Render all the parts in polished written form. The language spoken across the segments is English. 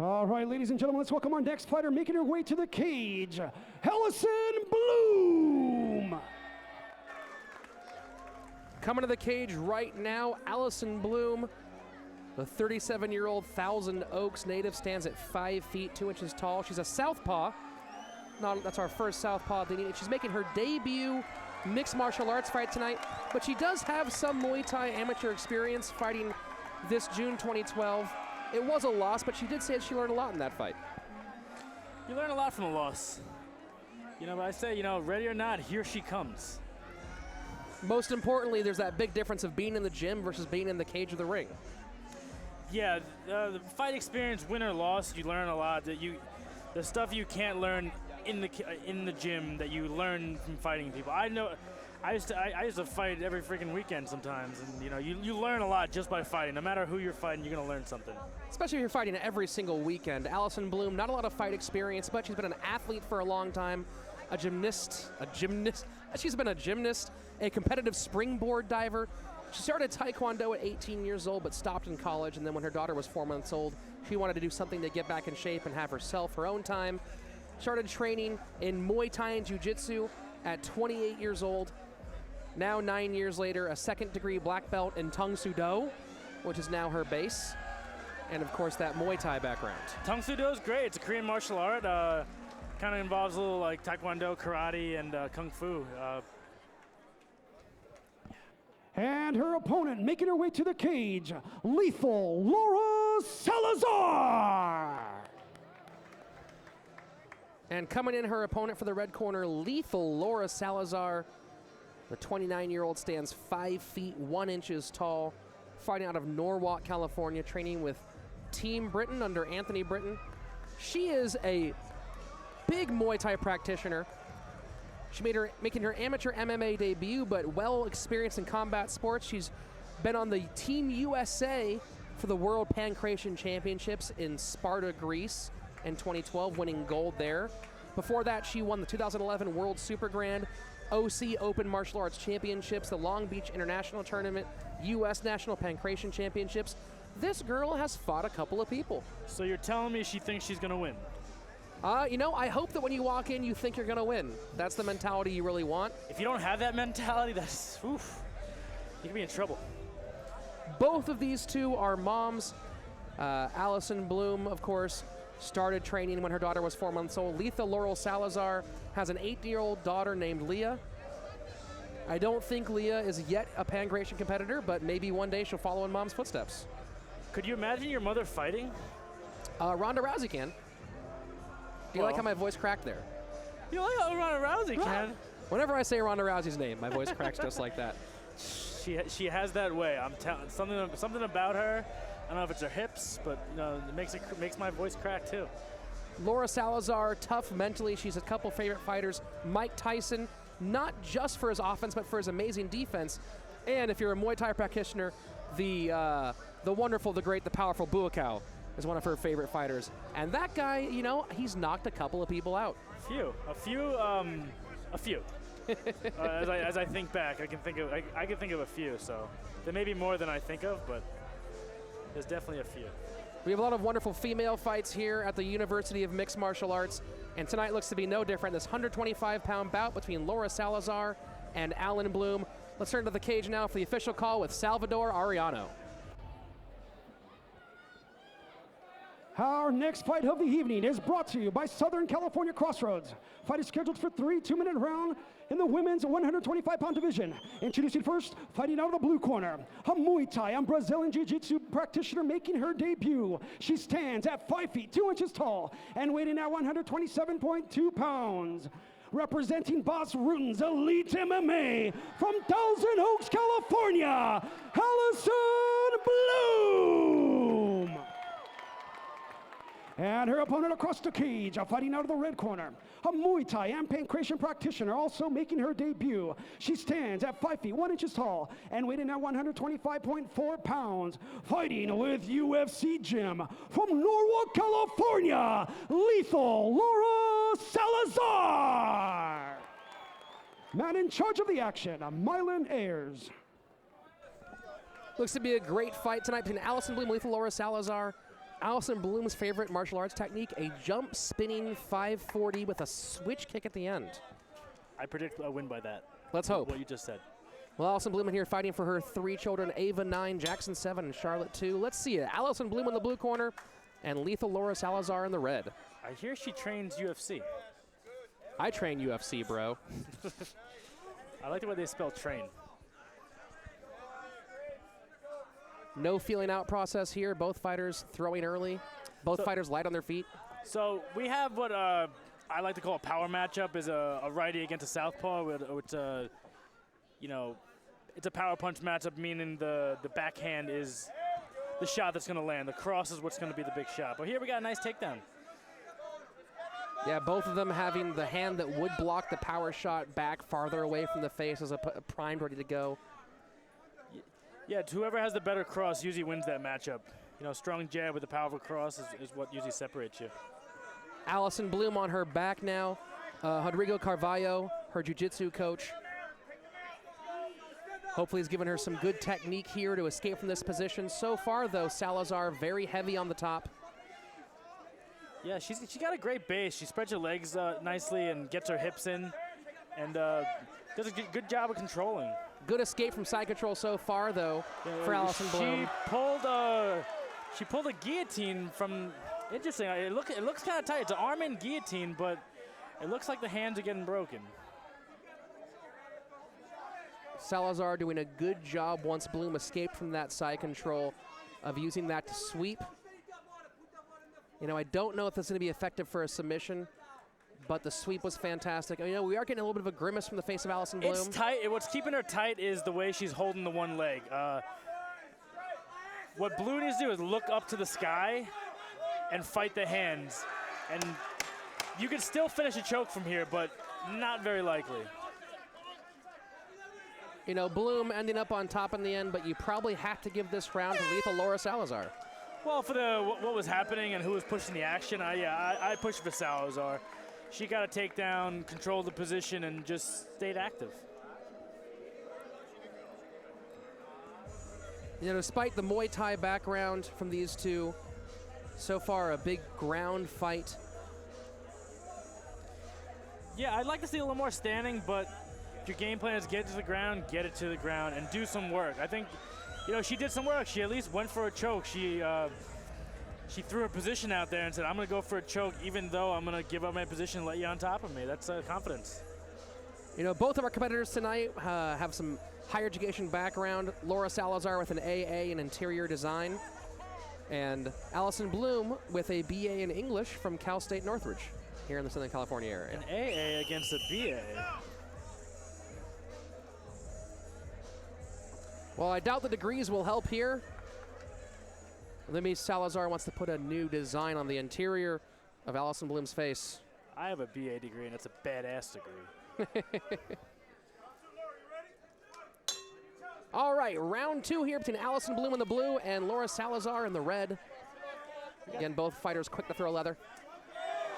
All right, ladies and gentlemen, let's welcome our next fighter making her way to the cage, Alyson Bloom. Coming to the cage right now, Alyson Bloom, the 37-year-old Thousand Oaks native, stands at 5 feet 2 inches tall. She's a southpaw. That's our first southpaw. She's making her debut mixed martial arts fight tonight, but she does have some Muay Thai amateur experience fighting this June 2012. It was a loss, but she did say that she learned a lot in that fight. You learn a lot from a loss. But I say, ready or not, here she comes. Most importantly, there's that big difference of being in the gym versus being in the cage of the ring. Yeah, the fight experience, win or loss, you learn a lot. The stuff you can't learn in the gym that you learn from fighting people. I know, I used to fight every freaking weekend sometimes, and you learn a lot just by fighting. No matter who you're fighting, you're gonna learn something. Especially if you're fighting every single weekend. Alyson Bloom, not a lot of fight experience, but she's been an athlete for a long time. She's been a gymnast, a competitive springboard diver. She started Taekwondo at 18 years old, but stopped in college, and then when her daughter was 4 months old, she wanted to do something to get back in shape and have her own time. Started training in Muay Thai and Jiu-Jitsu at 28 years old. Now, 9 years later, a second-degree black belt in Tung Soo Do, which is now her base, and of course that Muay Thai background. Tung Soo Do is great. It's a Korean martial art. Kind of involves a little like Taekwondo, karate, and Kung Fu. And her opponent making her way to the cage, Lethal Laura Salazar. And coming in, her opponent for the red corner, Lethal Laura Salazar. The 29-year-old stands 5 feet 1 inches tall, fighting out of Norwalk, California, training with Team Britton under Anthony Britton. She is a big Muay Thai practitioner. She making her amateur MMA debut, but well experienced in combat sports. She's been on the Team USA for the World Pancration Championships in Sparta, Greece in 2012, winning gold there. Before that, she won the 2011 World Super Grand, OC Open Martial Arts Championships, the Long Beach International Tournament, US National Pancration Championships. This girl has fought a couple of people. So you're telling me she thinks she's gonna win? I hope that when you walk in, you think you're gonna win. That's the mentality you really want. If you don't have that mentality, that's, oof, you can be in trouble. Both of these two are moms. Alyson Bloom, of course, started training when her daughter was 4 months old. Lethal Laura Salazar has an 8-year-old daughter named Leah. I don't think Leah is yet a pancration competitor, but maybe one day she'll follow in mom's footsteps. Could you imagine your mother fighting? Ronda Rousey can. Do you like how my voice cracked there? You like how Ronda Rousey can? Whenever I say Ronda Rousey's name, my voice cracks just like that. She has that way. I'm telling something about her. I don't know if it's her hips, but it makes my voice crack too. Laura Salazar, tough mentally. She's a couple favorite fighters. Mike Tyson, not just for his offense, but for his amazing defense. And if you're a Muay Thai practitioner, the wonderful, the great, the powerful Buakaw is one of her favorite fighters. And that guy, he's knocked a couple of people out. A few. As I think back, I can think of a few. So there may be more than I think of, but there's definitely a few. We have a lot of wonderful female fights here at the University of Mixed Martial Arts, and tonight looks to be no different. This 125-pound bout between Laura Salazar and Alyson Bloom. Let's turn to the cage now for the official call with Salvador Arellano. Our next fight of the evening is brought to you by Southern California Crossroads. Fight is scheduled for 3 2-minute rounds in the women's 125-pound division. Introducing first, fighting out of the blue corner, a Muay Thai and Brazilian Jiu-Jitsu practitioner making her debut. She stands at 5 feet 2 inches tall and weighing at 127.2 pounds. Representing Boss Rutten's Elite MMA from Thousand Oaks, California, Alyson Bloom. And her opponent across the cage, fighting out of the red corner, a Muay Thai and pancration practitioner also making her debut. She stands at 5 feet 1 inches tall and weighing at 125.4 pounds, fighting with UFC Gym from Norwalk, California, Lethal Laura Salazar. Man in charge of the action, Mylan Ayers. Looks to be a great fight tonight between Alyson Bloom and Lethal Laura Salazar. Alyson Bloom's favorite martial arts technique, a jump spinning 540 with a switch kick at the end. I predict a win by that. Let's hope. What you just said. Well, Alyson Bloom in here fighting for her 3 children, Ava 9, Jackson 7, and Charlotte 2. Let's see it. Alyson Bloom in the blue corner and Lethal Laura Salazar in the red. I hear she trains UFC. I train UFC, bro. I like the way they spell train. No feeling out process here. Both fighters throwing early. Both fighters light on their feet. So we have what I like to call a power matchup, is a righty against a southpaw. It's you know, it's a power punch matchup, meaning the backhand is the shot that's going to land. The cross is what's going to be the big shot. But here we got a nice takedown. Yeah, both of them having the hand that would block the power shot back farther away from the face as a primed, ready to go. Yeah, whoever has the better cross usually wins that matchup. You know, strong jab with the powerful cross is what usually separates you. Alyson Bloom on her back now. Rodrigo Carvalho, her jiu-jitsu coach. Hopefully he's given her some good technique here to escape from this position. So far, though, Salazar very heavy on the top. Yeah, she got a great base. She spreads her legs nicely and gets her hips in, and does a good job of controlling. Good escape from side control so far, though, for Alyson Bloom. She pulled a guillotine from. Interesting. It looks kind of tight. It's an arm-in guillotine, but it looks like the hands are getting broken. Salazar doing a good job once Bloom escaped from that side control of using that to sweep. You know, I don't know if that's going to be effective for a submission, but the sweep was fantastic. You know, we are getting a little bit of a grimace from the face of Alyson Bloom. It's tight. What's keeping her tight is the way she's holding the one leg. What Blue needs to do is look up to the sky and fight the hands. And you can still finish a choke from here, but not very likely. You know, Bloom ending up on top in the end, but you probably have to give this round to Lethal Laura Salazar. Well, for what was happening and who was pushing the action, I pushed for Salazar. She got a takedown, controlled the position, and just stayed active. You know, despite the Muay Thai background from these two, so far a big ground fight. Yeah, I'd like to see a little more standing, but if your game plan is get to the ground, get it to the ground, and do some work. I think, you know, she did some work. She at least went for a choke. She threw her position out there and said, I'm going to go for a choke, even though I'm going to give up my position and let you on top of me. That's confidence. You know, both of our competitors tonight have some higher education background. Laura Salazar with an AA in interior design, and Alyson Bloom with a BA in English from Cal State Northridge here in the Southern California area. An AA against a BA. Well, I doubt the degrees will help here. Maybe Salazar wants to put a new design on the interior of Alyson Bloom's face. I have a BA degree, and it's a badass degree. All right, round 2 here between Alyson Bloom in the blue and Laura Salazar in the red. Again, both fighters quick to throw leather.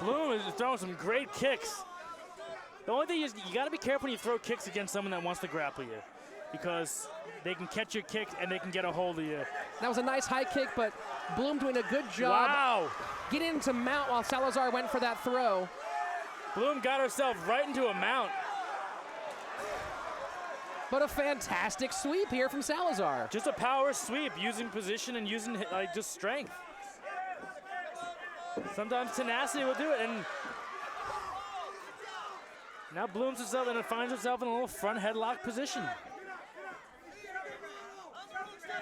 Bloom is throwing some great kicks. The only thing is you got to be careful when you throw kicks against someone that wants to grapple you, because they can catch your kick and they can get a hold of you. That was a nice high kick, but Bloom doing a good job. Wow. Getting into mount while Salazar went for that throw. Bloom got herself right into a mount. But a fantastic sweep here from Salazar. Just a power sweep, using position and using just strength. Sometimes tenacity will do it, and now Bloom's herself and finds herself in a little front headlock position.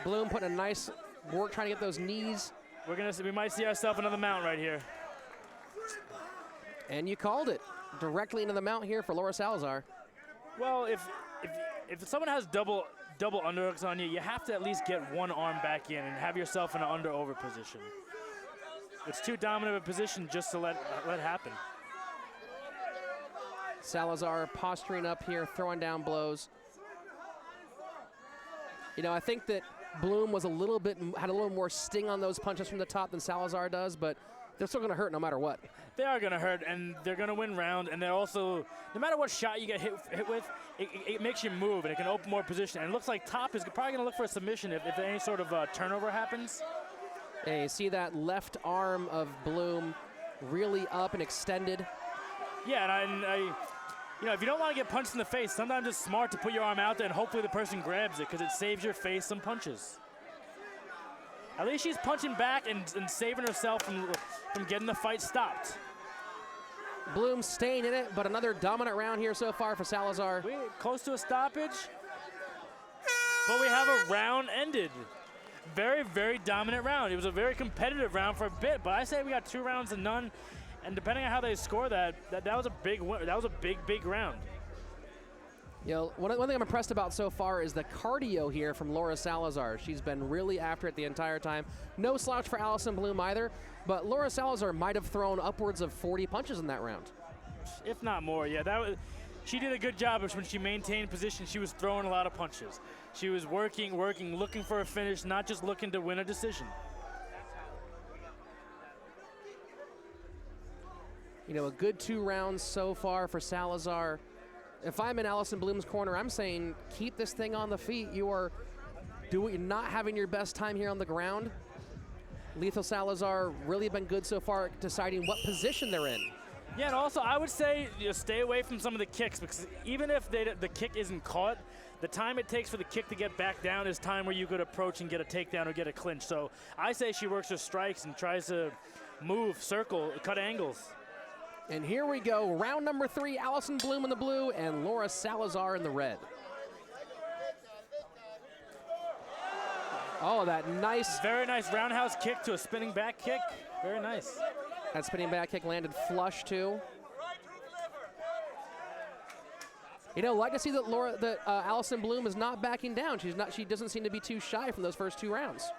Bloom putting a nice work trying to get those knees. We might see ourselves another mount right here. And you called it. Directly into the mount here for Laura Salazar. Well, if someone has double underhooks on you, you have to at least get one arm back in and have yourself in an under-over position. It's too dominant a position just to let happen. Salazar posturing up here, throwing down blows. You know, I think that Bloom was had a little more sting on those punches from the top than Salazar does, but they're still going to hurt no matter what. They are going to hurt, and they're going to win round, and they're also, no matter what shot you get hit with, it makes you move, and it can open more position. And it looks like Top is probably going to look for a submission if any sort of turnover happens. And you see that left arm of Bloom really up and extended. Yeah, and I you know, if you don't want to get punched in the face, sometimes it's smart to put your arm out there and hopefully the person grabs it because it saves your face some punches. At least she's punching back and saving herself from getting the fight stopped. Bloom staying in it, but another dominant round here so far for Salazar. We're close to a stoppage, but we have a round ended. Very, very dominant round. It was a very competitive round for a bit, but I say we got 2 rounds to none, and depending on how they score that was a big win. That was a big round. You know, one thing I'm impressed about so far is the cardio here from Laura Salazar. She's been really after it the entire time. No slouch for Alyson Bloom either, but Laura Salazar might have thrown upwards of 40 punches in that round. If not more, yeah. She did a good job when she maintained position. She was throwing a lot of punches. She was working, looking for a finish, not just looking to win a decision. You know, a good 2 rounds so far for Salazar. If I'm in Alyson Bloom's corner, I'm saying keep this thing on the feet. You are not having your best time here on the ground. Lethal Salazar really been good so far at deciding what position they're in. Yeah, and also I would say stay away from some of the kicks because even if the kick isn't caught, the time it takes for the kick to get back down is time where you could approach and get a takedown or get a clinch. So I say she works her strikes and tries to move, circle, cut angles. And here we go, round number 3, Alyson Bloom in the blue and Laura Salazar in the red. Oh, that nice. Very nice roundhouse kick to a spinning back kick. Very nice. That spinning back kick landed flush too. You know, like to see that Alyson Bloom is not backing down. She doesn't seem to be too shy from those first 2 rounds.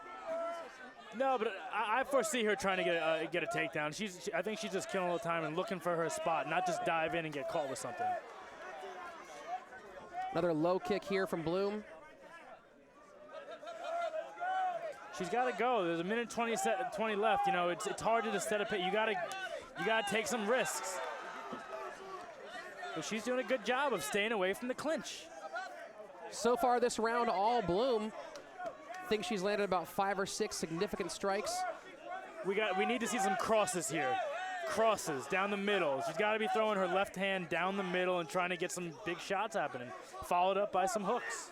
No, but I foresee her trying to get a takedown. I think she's just killing all the time and looking for her spot, not just dive in and get caught with something. Another low kick here from Bloom. She's got to go. There's a minute 20 left. You know, it's hard to just set up. You gotta take some risks. But she's doing a good job of staying away from the clinch. So far this round, all Bloom. I think she's landed about 5 or 6 significant strikes. We need to see some crosses here. Crosses down the middle. She's got to be throwing her left hand down the middle and trying to get some big shots happening, followed up by some hooks.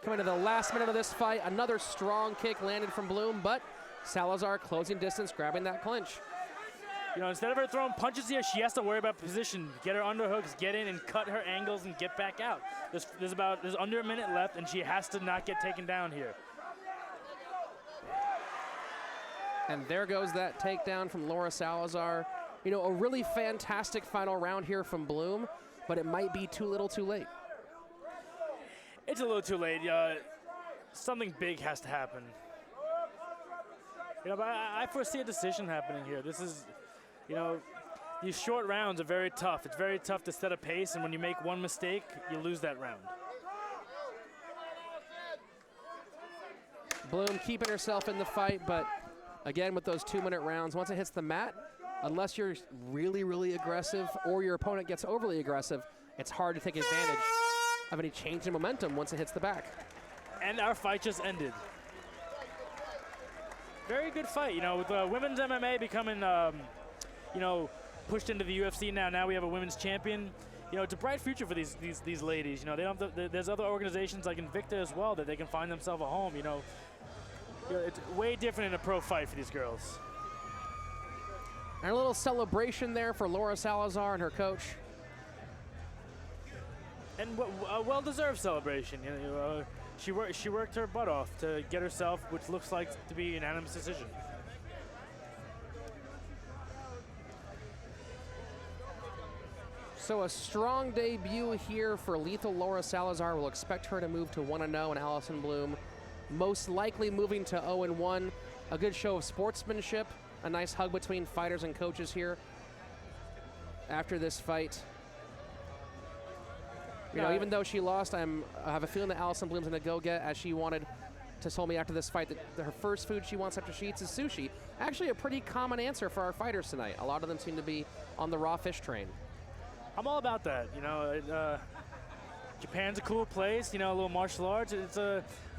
Coming to the last minute of this fight, another strong kick landed from Bloom, but Salazar closing distance, grabbing that clinch. You know, instead of her throwing punches here, she has to worry about position. Get her underhooks, get in and cut her angles and get back out. There's under a minute left and she has to not get taken down here. And there goes that takedown from Laura Salazar. You know, a really fantastic final round here from Bloom, but it might be too little too late. It's a little too late. Something big has to happen. You know, but I foresee a decision happening here. This is, you know, these short rounds are very tough. It's very tough to set a pace, and when you make one mistake, you lose that round. Bloom keeping herself in the fight, but again, with those 2-minute rounds, once it hits the mat, unless you're really, really aggressive or your opponent gets overly aggressive, it's hard to take advantage of any change in momentum once it hits the back. And our fight just ended. Very good fight, you know, with women's MMA becoming, you know, pushed into the UFC now. Now we have a women's champion. You know, it's a bright future for these ladies. You know, they don't have to, there's other organizations like Invicta as well that they can find themselves a home. You know, it's way different in a pro fight for these girls. And a little celebration there for Laura Salazar and her coach. And a well-deserved celebration. You know, she worked her butt off to get herself, which looks like to be an unanimous decision. So a strong debut here for lethal Laura Salazar. We'll expect her to move to 1-0, and Alyson Bloom most likely moving to 0-1. A good show of sportsmanship. A nice hug between fighters and coaches here after this fight. You know, even though she lost, I have a feeling that Alyson Bloom's gonna go get, as she wanted to tell me after this fight, that her first food she wants after she eats is sushi. Actually a pretty common answer for our fighters tonight. A lot of them seem to be on the raw fish train. I'm all about that, you know. Japan's a cool place, you know, a little martial arts. It's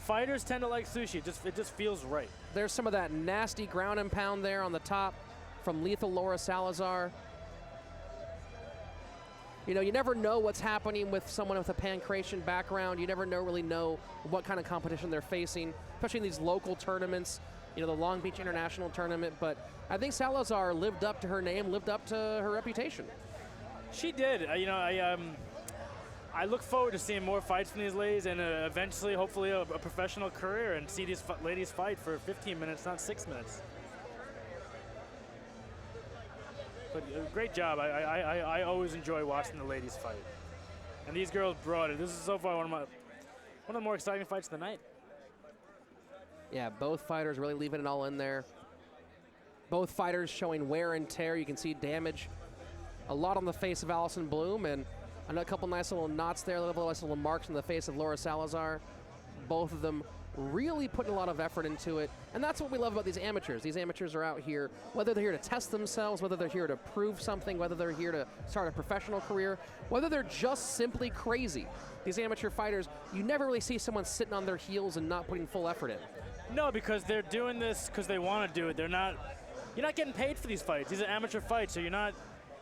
Fighters tend to like sushi. It just feels right. There's some of that nasty ground and pound there on the top from lethal Laura Salazar. You know, you never know what's happening with someone with a pancreation background. You never really know what kind of competition they're facing, especially in these local tournaments, you know, the Long Beach International Tournament. But I think Salazar lived up to her name, lived up to her reputation. She did. You know, I look forward to seeing more fights from these ladies and eventually, hopefully, a professional career and see these ladies fight for 15 minutes, not 6 minutes. But great job. I always enjoy watching the ladies fight. And these girls brought it. This is so far one of the more exciting fights of the night. Yeah, both fighters really leaving it all in there. Both fighters showing wear and tear. You can see damage a lot on the face of Alyson Bloom, and a couple nice little knots there, nice little marks on the face of Laura Salazar. Both of them really putting a lot of effort into it, and that's what we love about these amateurs. These amateurs are out here, whether they're here to test themselves, whether they're here to prove something, whether they're here to start a professional career, whether they're just simply crazy. These amateur fighters, you never really see someone sitting on their heels and not putting full effort in. No, because they're doing this because they want to do it. You're not getting paid for these fights. These are amateur fights, so you're not,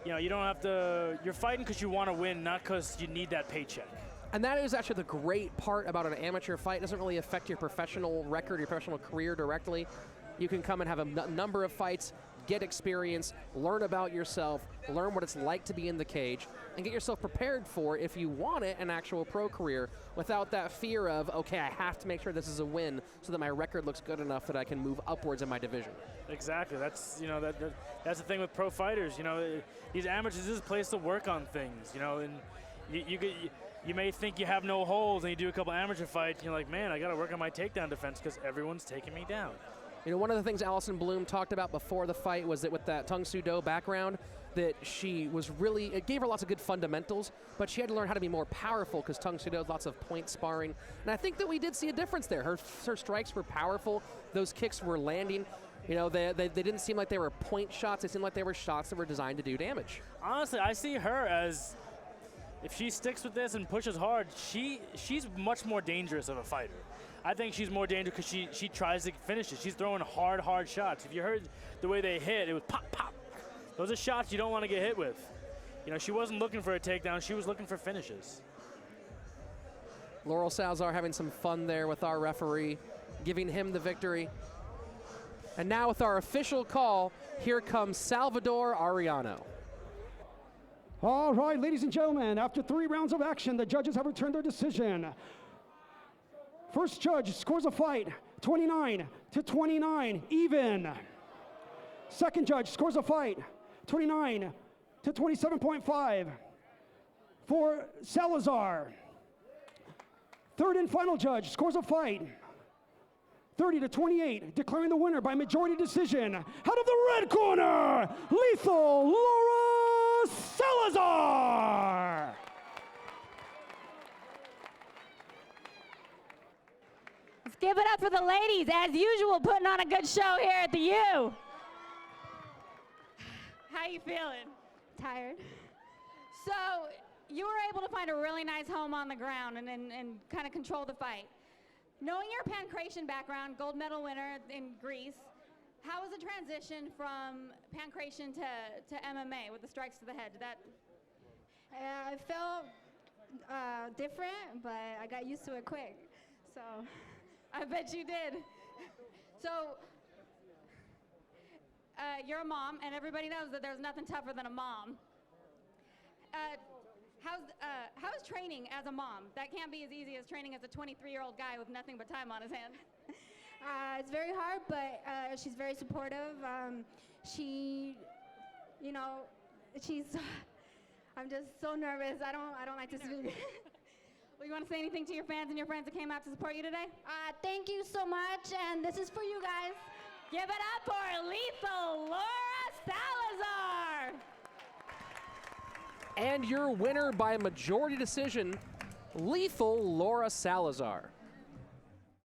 you know, you don't have to, you're fighting because you want to win, not because you need that paycheck. And that is actually the great part about an amateur fight. It doesn't really affect your professional record, your professional career directly. You can come and have a number of fights, get experience, learn about yourself, learn what it's like to be in the cage, and get yourself prepared for, if you want it, an actual pro career without that fear of, okay, I have to make sure this is a win so that my record looks good enough that I can move upwards in my division. Exactly. That's, you know, that's the thing with pro fighters. You know, these amateurs, this is a place to work on things, you know, and you may think you have no holes and you do a couple amateur fights and you're like, man, I got to work on my takedown defense because everyone's taking me down. You know, one of the things Alyson Bloom talked about before the fight was that with that Tung Soo Do background, that she was really, it gave her lots of good fundamentals, but she had to learn how to be more powerful because Tung Soo Do has lots of point sparring. And I think that we did see a difference there. Her strikes were powerful. Those kicks were landing. You know, they didn't seem like they were point shots. They seemed like they were shots that were designed to do damage. Honestly, I see her as, if she sticks with this and pushes hard, she's much more dangerous of a fighter. I think she's more dangerous because she tries to finish it. She's throwing hard shots. If you heard the way they hit, it was pop, pop. Those are shots you don't want to get hit with. You know, she wasn't looking for a takedown. She was looking for finishes. Laura Salazar having some fun there with our referee, giving him the victory. And now with our official call, here comes Salvador Arellano. All right, ladies and gentlemen, after 3 rounds of action, the judges have returned their decision. First judge scores a fight 29-29, even. Second judge scores a fight 29-27.5 for Salazar. Third and final judge scores a fight 30-28, declaring the winner by majority decision. Out of the red corner, lethal Laura Salazar. Let's give it up for the ladies, as usual, putting on a good show here at the U. How you feeling? Tired. So you were able to find a really nice home on the ground and kind of control the fight. Knowing your pancreation background, gold medal winner in Greece, how was the transition from pancreation to MMA with the strikes to the head? Did that? I felt different, but I got used to it quick. So I bet you did. So you're a mom, and everybody knows that there's nothing tougher than a mom. How's training as a mom? That can't be as easy as training as a 23-year-old guy with nothing but time on his hands. It's very hard, but she's very supportive. She, you know, I'm just so nervous. I don't like to speak. Well, you want to say anything to your fans and your friends that came out to support you today? Thank you so much, and this is for you guys. Give it up for lethal Laura Salazar. And your winner by majority decision, lethal Laura Salazar.